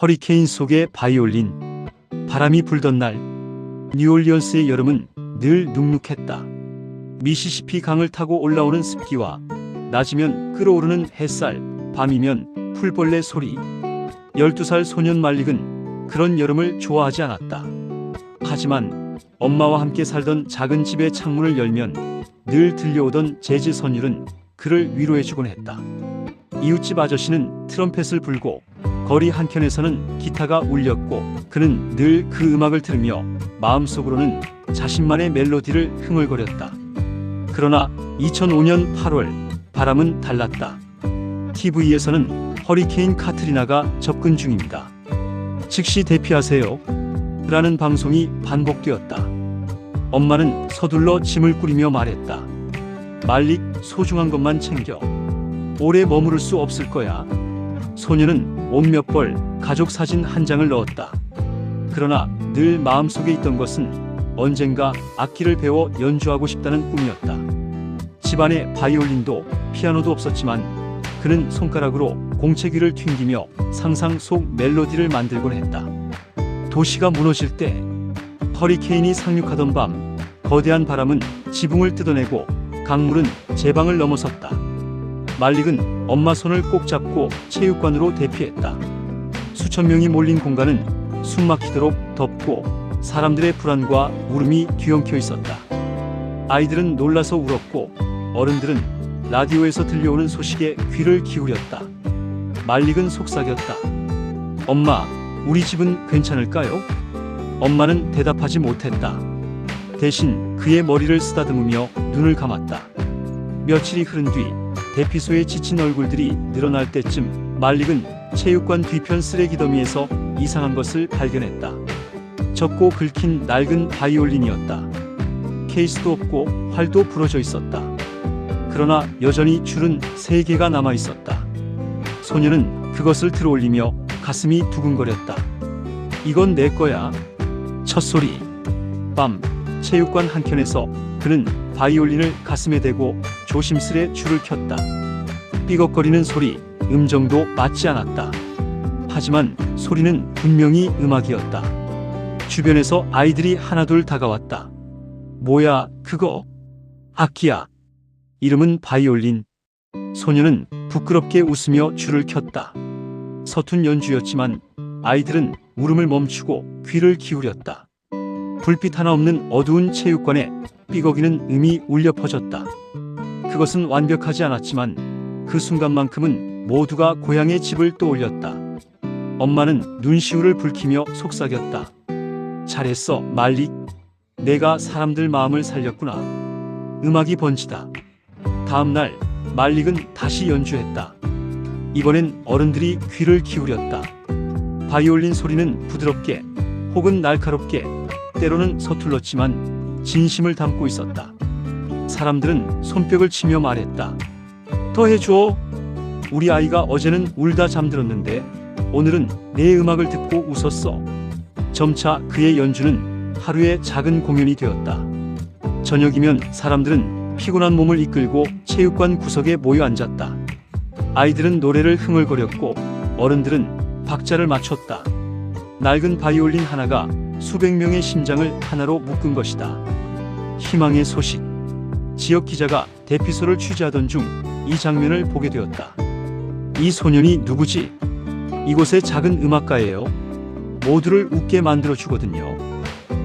허리케인 속의 바이올린. 바람이 불던 날 뉴올리언스의 여름은 늘 눅눅했다. 미시시피 강을 타고 올라오는 습기와 낮이면 끓어오르는 햇살, 밤이면 풀벌레 소리. 12살 소년 말릭은 그런 여름을 좋아하지 않았다. 하지만 엄마와 함께 살던 작은 집의 창문을 열면 늘 들려오던 재즈 선율은 그를 위로해주곤 했다. 이웃집 아저씨는 트럼펫을 불고 거리 한켠에서는 기타가 울렸고 그는 늘 그 음악을 들으며 마음속으로는 자신만의 멜로디를 흥얼거렸다. 그러나 2005년 8월 바람은 달랐다. TV에서는 허리케인 카트리나가 접근 중입니다. 즉시 대피하세요 라는 방송이 반복되었다. 엄마는 서둘러 짐을 꾸리며 말했다. 말릭, 소중한 것만 챙겨. 오래 머무를 수 없을 거야. 소녀는 옷몇 벌 가족 사진 한 장을 넣었다. 그러나 늘 마음속에 있던 것은 언젠가 악기를 배워 연주하고 싶다는 꿈이었다. 집안에 바이올린도 피아노도 없었지만 그는 손가락으로 공책위를 튕기며 상상 속 멜로디를 만들곤 했다. 도시가 무너질 때, 허리케인이 상륙하던 밤, 거대한 바람은 지붕을 뜯어내고 강물은 제방을 넘어섰다. 말릭은 엄마 손을 꼭 잡고 체육관으로 대피했다. 수천 명이 몰린 공간은 숨막히도록 덥고 사람들의 불안과 울음이 뒤엉켜 있었다. 아이들은 놀라서 울었고 어른들은 라디오에서 들려오는 소식에 귀를 기울였다. 말릭은 속삭였다. 엄마, 우리 집은 괜찮을까요? 엄마는 대답하지 못했다. 대신 그의 머리를 쓰다듬으며 눈을 감았다. 며칠이 흐른 뒤 대피소에 지친 얼굴들이 늘어날 때쯤 말릭은 체육관 뒤편 쓰레기 더미에서 이상한 것을 발견했다. 젖고 긁힌 낡은 바이올린이었다. 케이스도 없고 활도 부러져 있었다. 그러나 여전히 줄은 3개가 남아 있었다. 소녀는 그것을 들어올리며 가슴이 두근거렸다. 이건 내 거야. 첫 소리. 밤, 체육관 한켠에서 그는 바이올린을 가슴에 대고 조심스레 줄을 켰다. 삐걱거리는 소리, 음정도 맞지 않았다. 하지만 소리는 분명히 음악이었다. 주변에서 아이들이 하나둘 다가왔다. 뭐야, 그거? 악기야. 이름은 바이올린. 소녀는 부끄럽게 웃으며 줄을 켰다. 서툰 연주였지만 아이들은 울음을 멈추고 귀를 기울였다. 불빛 하나 없는 어두운 체육관에 삐걱이는 음이 울려 퍼졌다. 그것은 완벽하지 않았지만 그 순간만큼은 모두가 고향의 집을 떠올렸다. 엄마는 눈시울을 붉히며 속삭였다. 잘했어, 말릭. 내가 사람들 마음을 살렸구나. 음악이 번지다. 다음 날 말릭은 다시 연주했다. 이번엔 어른들이 귀를 기울였다. 바이올린 소리는 부드럽게 혹은 날카롭게 때로는 서툴렀지만 진심을 담고 있었다. 사람들은 손뼉을 치며 말했다. 더 해줘. 우리 아이가 어제는 울다 잠들었는데 오늘은 내 음악을 듣고 웃었어. 점차 그의 연주는 하루의 작은 공연이 되었다. 저녁이면 사람들은 피곤한 몸을 이끌고 체육관 구석에 모여 앉았다. 아이들은 노래를 흥얼거렸고 어른들은 박자를 맞췄다. 낡은 바이올린 하나가 수백 명의 심장을 하나로 묶은 것이다. 희망의 소식. 지역 기자가 대피소를 취재하던 중 이 장면을 보게 되었다. 이 소년이 누구지? 이곳의 작은 음악가예요. 모두를 웃게 만들어 주거든요.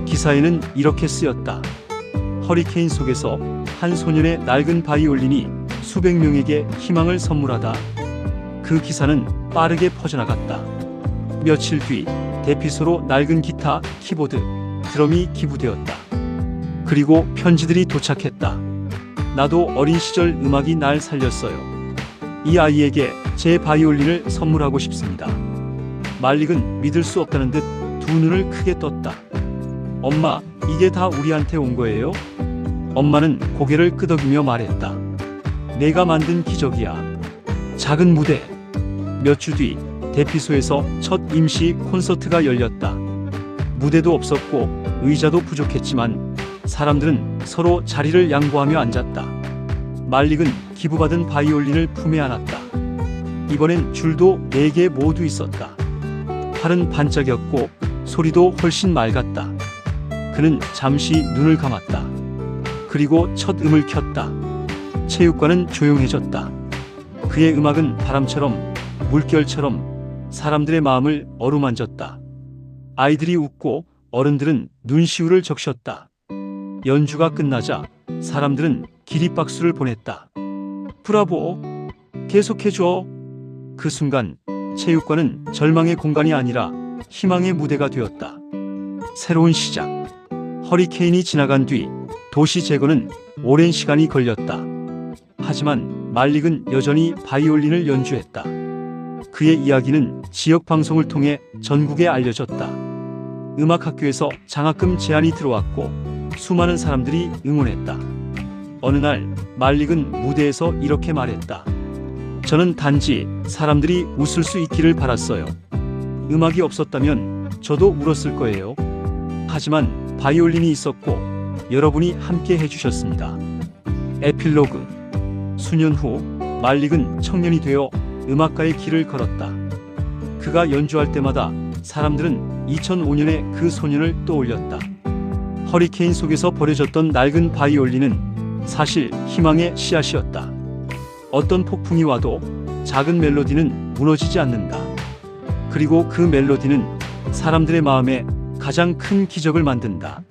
기사에는 이렇게 쓰였다. 허리케인 속에서 한 소년의 낡은 바이올린이 수백 명에게 희망을 선물하다. 그 기사는 빠르게 퍼져나갔다. 며칠 뒤 대피소로 낡은 기타, 키보드, 드럼이 기부되었다. 그리고 편지들이 도착했다. 나도 어린 시절 음악이 날 살렸어요. 이 아이에게 제 바이올린을 선물하고 싶습니다. 말릭은 믿을 수 없다는 듯 두 눈을 크게 떴다. 엄마, 이게 다 우리한테 온 거예요? 엄마는 고개를 끄덕이며 말했다. 내가 만든 기적이야. 작은 무대. 몇 주 뒤 대피소에서 첫 임시 콘서트가 열렸다. 무대도 없었고 의자도 부족했지만 사람들은 서로 자리를 양보하며 앉았다. 말릭은 기부받은 바이올린을 품에 안았다. 이번엔 줄도 4개 모두 있었다. 팔은 반짝였고 소리도 훨씬 맑았다. 그는 잠시 눈을 감았다. 그리고 첫 음을 켰다. 체육관은 조용해졌다. 그의 음악은 바람처럼, 물결처럼 사람들의 마음을 어루만졌다. 아이들이 웃고 어른들은 눈시울을 적셨다. 연주가 끝나자 사람들은 기립박수를 보냈다. 브라보! 계속해줘! 그 순간 체육관은 절망의 공간이 아니라 희망의 무대가 되었다. 새로운 시작. 허리케인이 지나간 뒤 도시 재건은 오랜 시간이 걸렸다. 하지만 말릭은 여전히 바이올린을 연주했다. 그의 이야기는 지역 방송을 통해 전국에 알려졌다. 음악학교에서 장학금 제안이 들어왔고 수많은 사람들이 응원했다. 어느 날 말릭은 무대에서 이렇게 말했다. 저는 단지 사람들이 웃을 수 있기를 바랐어요. 음악이 없었다면 저도 울었을 거예요. 하지만 바이올린이 있었고 여러분이 함께 해주셨습니다. 에필로그. 수년 후 말릭은 청년이 되어 음악가의 길을 걸었다. 그가 연주할 때마다 사람들은 2005년의 그 소년을 떠올렸다. 허리케인 속에서 버려졌던 낡은 바이올린은 사실 희망의 씨앗이었다. 어떤 폭풍이 와도 작은 멜로디는 무너지지 않는다. 그리고 그 멜로디는 사람들의 마음에 가장 큰 기적을 만든다.